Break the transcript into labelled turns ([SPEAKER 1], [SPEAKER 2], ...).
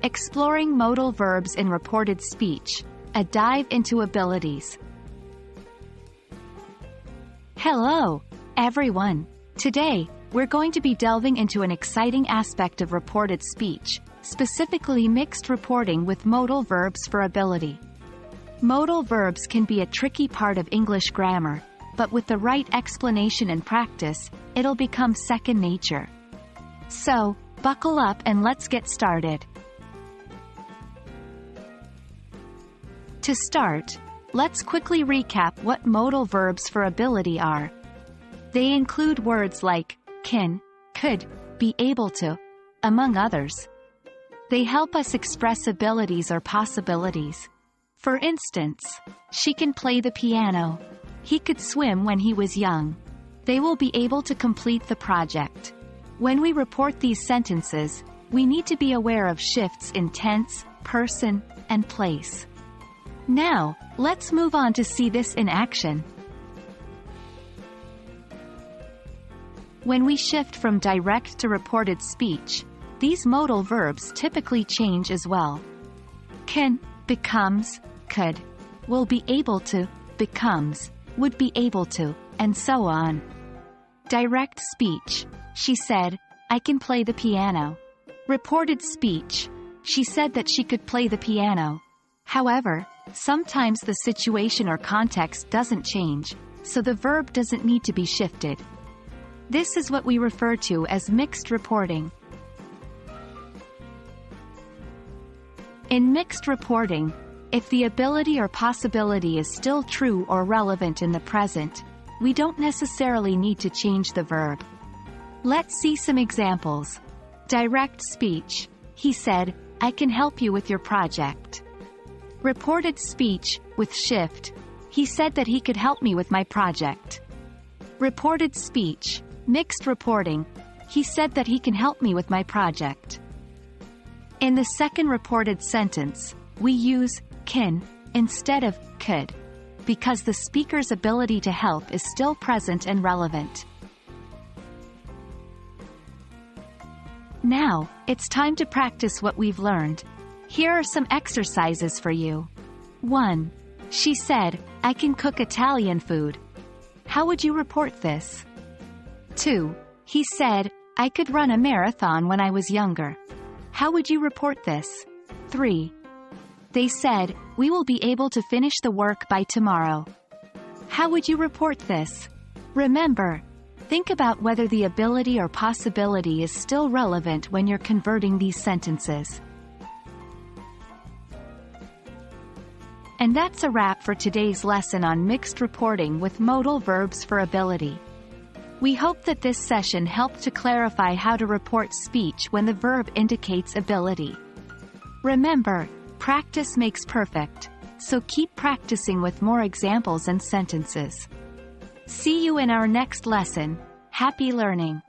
[SPEAKER 1] Exploring modal verbs in reported speech, a dive into abilities. Hello, everyone. Today, we're going to be delving into an exciting aspect of reported speech, specifically mixed reporting with modal verbs for ability. Modal verbs can be a tricky part of English grammar, but with the right explanation and practice, it'll become second nature. So, buckle up and let's get started. To start, let's quickly recap what modal verbs for ability are. They include words like can, could, be able to, among others. They help us express abilities or possibilities. For instance, she can play the piano. He could swim when he was young. They will be able to complete the project. When we report these sentences, we need to be aware of shifts in tense, person, and place. Now, let's move on to see this in action. When we shift from direct to reported speech, these modal verbs typically change as well. Can becomes could, will be able to becomes would be able to, and so on. Direct speech, she said, I can play the piano. Reported speech, she said that she could play the piano. However, sometimes the situation or context doesn't change, so the verb doesn't need to be shifted. This is what we refer to as mixed reporting. In mixed reporting, if the ability or possibility is still true or relevant in the present, we don't necessarily need to change the verb. Let's see some examples. Direct speech, he said, I can help you with your project. Reported speech, with shift, he said that he could help me with my project. Reported speech, mixed reporting, he said that he can help me with my project. In the second reported sentence, we use can instead of could, because the speaker's ability to help is still present and relevant. Now, it's time to practice what we've learned. Here are some exercises for you. 1. She said, I can cook Italian food. How would you report this? 2. He said, I could run a marathon when I was younger. How would you report this? 3. They said, we will be able to finish the work by tomorrow. How would you report this? Remember, think about whether the ability or possibility is still relevant when you're converting these sentences. And that's a wrap for today's lesson on mixed reporting with modal verbs for ability. We hope that this session helped to clarify how to report speech when the verb indicates ability. Remember, practice makes perfect, so keep practicing with more examples and sentences. See you in our next lesson. Happy learning!